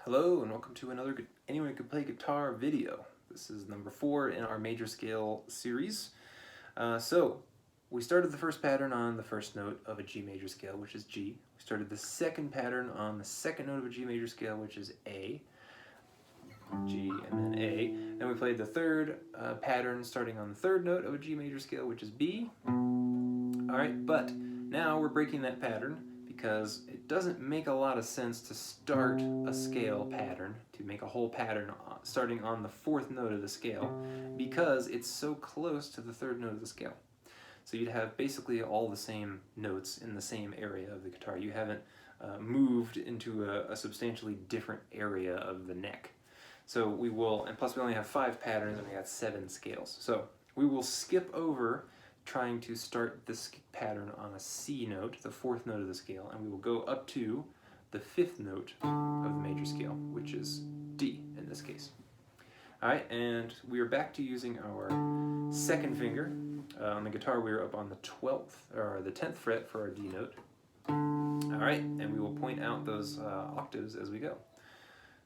Hello and welcome to another Anyone Can Play Guitar video. This is number 4 in our major scale series. So we started the first pattern on the first note of a G major scale, which is G. We started the second pattern on the second note of a G major scale, which is A. G and then A. Then we played the third pattern starting on the third note of a G major scale, which is B. Alright, but now we're breaking that pattern because it doesn't make a lot of sense to start a scale pattern, to make a whole pattern starting on the fourth note of the scale, because it's so close to the third note of the scale. So you'd have basically all the same notes in the same area of the guitar. You haven't moved into a substantially different area of the neck. So we will, and plus we only have 5 patterns and we got 7 scales. So we will skip over trying to start this pattern on a C note, the fourth note of the scale, and we will go up to the 5th note of the major scale, which is D in this case. Alright, and we are back to using our second finger. On the guitar we are up on the 12th, or the 10th fret for our D note. Alright, and we will point out those octaves as we go.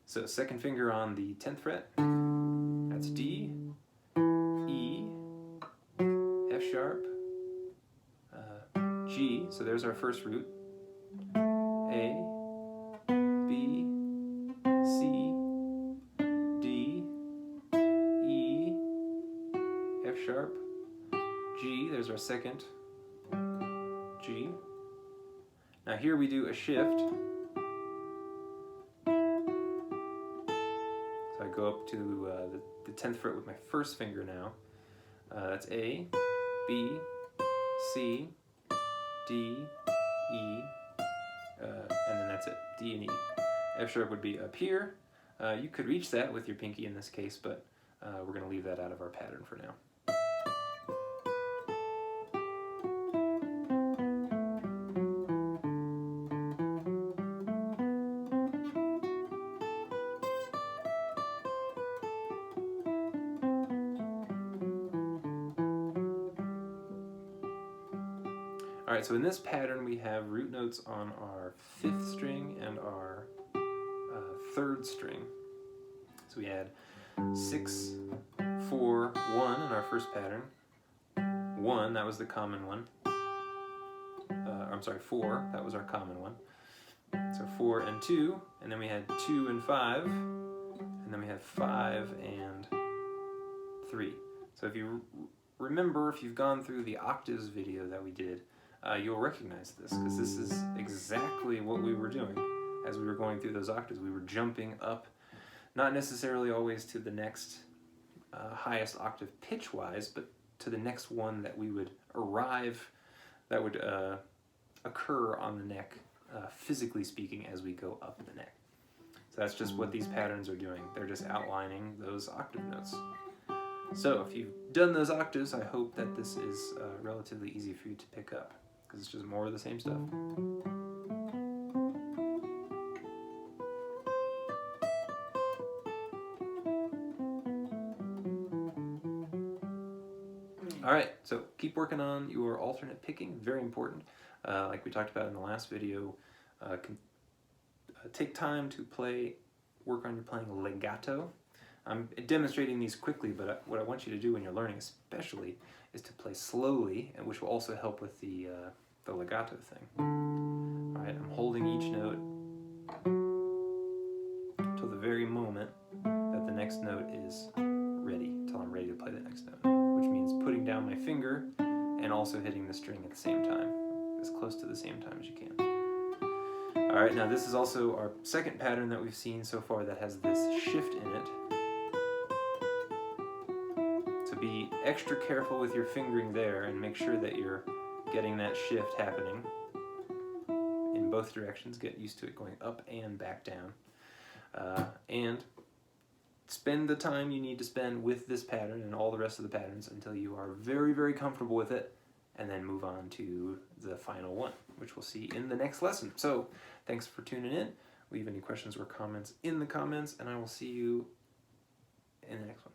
So second finger on the 10th fret, that's D, E, F sharp, G, so there's our first root, A, B, C, D, E, F sharp, G, there's our second, G. Now here we do a shift. So I go up to the 10th fret with my first finger now. That's A, B, C, D, E, and then that's it, D and E. F sharp would be up here. You could reach that with your pinky in this case, but we're going to leave that out of our pattern for now. Alright, so in this pattern we have root notes on our 5th string and our 3rd string. So we had 6, 4, 1 in our first pattern. 1, that was the common one. I'm sorry, 4, that was our common one. So 4 and 2, and then we had 2 and 5, and then we had 5 and 3. So if you remember, if you've gone through the octaves video that we did, you'll recognize this, because this is exactly what we were doing as we were going through those octaves. We were jumping up, not necessarily always to the next highest octave pitch-wise, but to the next one that we would arrive, that would occur on the neck, physically speaking, as we go up the neck. So that's just what these patterns are doing. They're just outlining those octave notes. So if you've done those octaves, I hope that this is relatively easy for you to pick up, because it's just more of the same stuff. Alright, so keep working on your alternate picking, very important. Like we talked about in the last video, take time to work on your playing legato. I'm demonstrating these quickly, but what I want you to do when you're learning especially is to play slowly, and which will also help with the legato thing. Alright, I'm holding each note till the very moment that the next note is ready, till I'm ready to play the next note, which means putting down my finger and also hitting the string at the same time, as close to the same time as you can. Alright, now this is also our second pattern that we've seen so far that has this shift in it. So be extra careful with your fingering there and make sure that you're getting that shift happening in both directions. Get used to it going up and back down. And spend the time you need to spend with this pattern and all the rest of the patterns until you are very, very comfortable with it, and then move on to the final one, which we'll see in the next lesson. So thanks for tuning in. Leave any questions or comments in the comments, and I will see you in the next one.